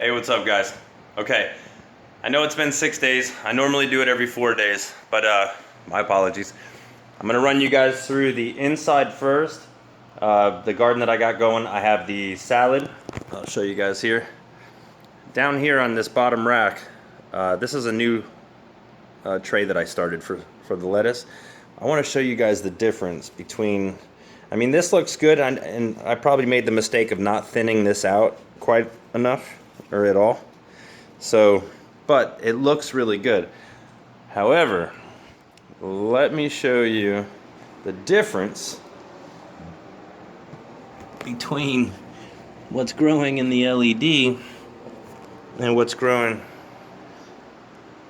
Hey, what's up, guys? Okay, I know it's been 6 days. I normally do it every 4 days, but my apologies. I'm gonna run you guys through the inside first. The garden that I got going, I have the salad. I'll show you guys here. Down here on this bottom rack, this is a new tray that I started for the lettuce. I want to show you guys the difference between, I mean, this looks good, and I probably made the mistake of not thinning this out quite enough, or at all. So, but it looks really good. However, let me show you the difference between what's growing in the LED and what's growing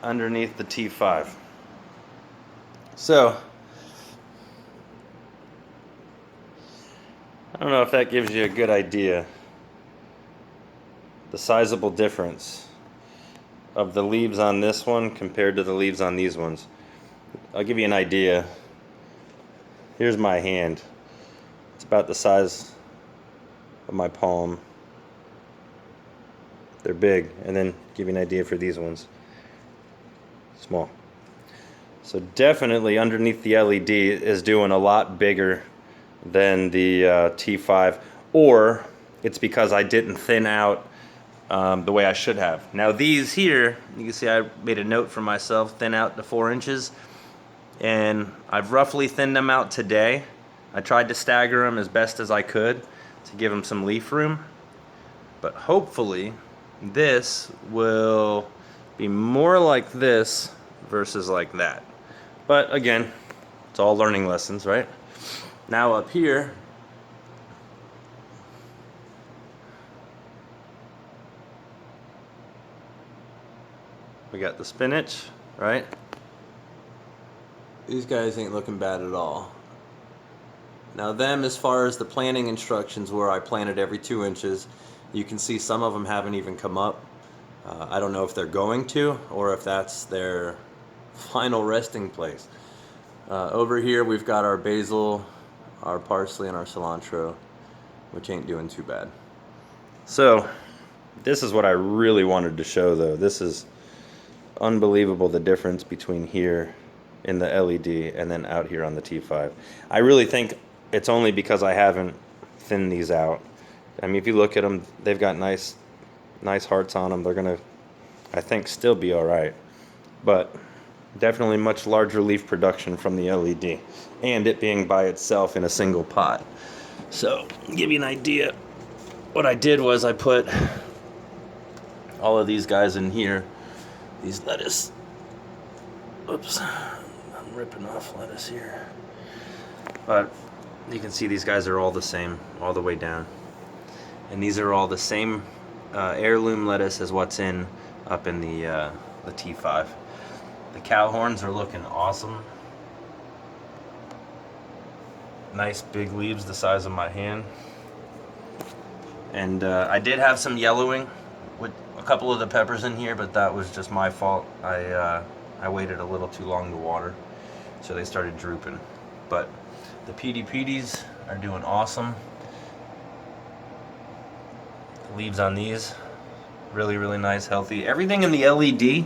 underneath the T5. So, I don't know if that gives you a good idea, the sizable difference of the leaves on this one compared to the leaves on these ones. I'll give you an idea. Here's my hand. It's about the size of my palm. They're big, and then give you an idea for these ones. Small. So definitely underneath the LED is doing a lot bigger than the T5, or it's because I didn't thin out the way I should have. Now these here, you can see I made a note for myself, thin out to 4 inches, and I've roughly thinned them out today. I tried to stagger them as best as I could to give them some leaf room, but hopefully this will be more like this versus like that. But again, it's all learning lessons, right? Now up here, we got the spinach, right? These guys ain't looking bad at all. Now them, as far as the planting instructions where I planted every 2 inches, you can see some of them haven't even come up. I don't know if they're going to, or if that's their final resting place. Over here we've got our basil, our parsley, and our cilantro, which ain't doing too bad. So this is what I really wanted to show, though. This is unbelievable, the difference between here in the LED and then out here on the T5. I really think it's only because I haven't thinned these out. I mean, if you look at them, they've got nice hearts on them. They're gonna, I think, still be all right, but definitely much larger leaf production from the LED, and it being by itself in a single pot. So, to give you an idea, what I did was I put all of these guys in here, these lettuce. Oops, I'm ripping off lettuce here. But you can see these guys are all the same, all the way down. And these are all the same heirloom lettuce as what's in up in the T5. The cow horns are looking awesome. Nice big leaves the size of my hand. And I did have some yellowing with a couple of the peppers in here, but that was just my fault. I waited a little too long to water, so they started drooping. But the PD-PDs are doing awesome. The leaves on these, really, really nice, healthy. Everything in the LED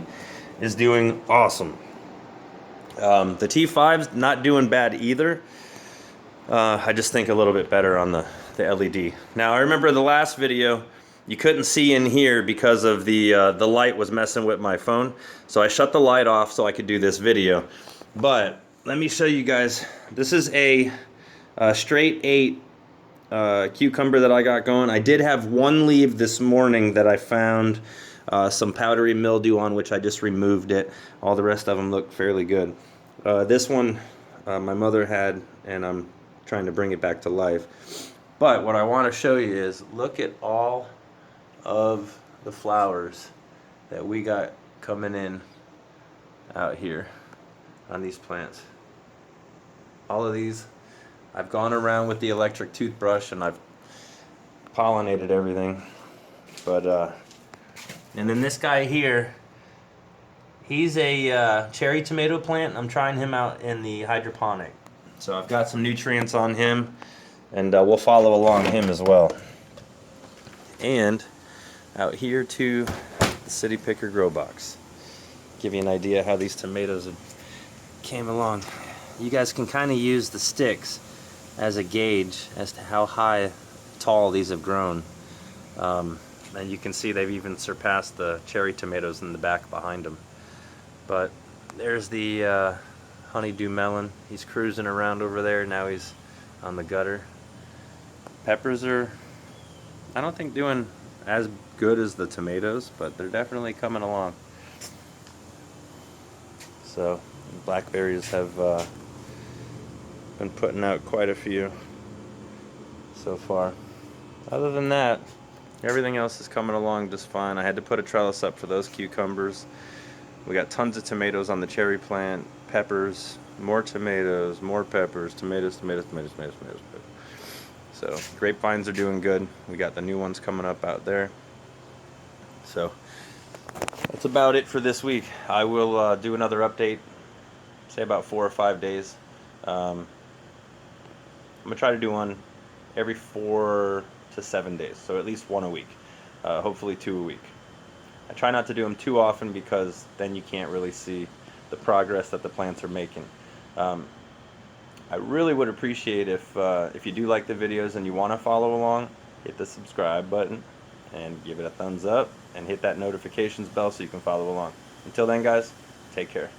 is doing awesome. The T5's not doing bad either. I just think a little bit better on the LED. Now I remember the last video, you couldn't see in here because of the light was messing with my phone. So I shut the light off so I could do this video. But let me show you guys. This is a straight 8 cucumber that I got going. I did have one leaf this morning that I found some powdery mildew on, which I just removed it. All the rest of them look fairly good. This one my mother had, and I'm trying to bring it back to life. But what I want to show you is, look at all of the flowers that we got coming in out here on these plants. All of these, I've gone around with the electric toothbrush and I've pollinated everything. But and then this guy here, he's a cherry tomato plant. I'm trying him out in the hydroponic. So I've got some nutrients on him, and we'll follow along him as well. And out here to the City Picker grow box. Give you an idea how these tomatoes came along. You guys can kind of use the sticks as a gauge as to how tall these have grown. And you can see they've even surpassed the cherry tomatoes in the back behind them. But there's the honeydew melon. He's cruising around over there. Now he's on the gutter. Peppers are, I don't think, doing as good as the tomatoes, but they're definitely coming along. So blackberries have been putting out quite a few so far. Other than that, everything else is coming along just fine. I had to put a trellis up for those cucumbers. We got tons of tomatoes on the cherry plant, peppers, more tomatoes, more peppers, tomatoes. So grapevines are doing good. We got the new ones coming up out there. So that's about it for this week. I will do another update, say about 4 or 5 days. I'm gonna try to do one every 4 to 7 days, so at least one a week, hopefully 2 a week. I try not to do them too often because then you can't really see the progress that the plants are making. I really would appreciate if you do like the videos and you want to follow along, hit the subscribe button and give it a thumbs up and hit that notifications bell so you can follow along. Until then, guys, take care.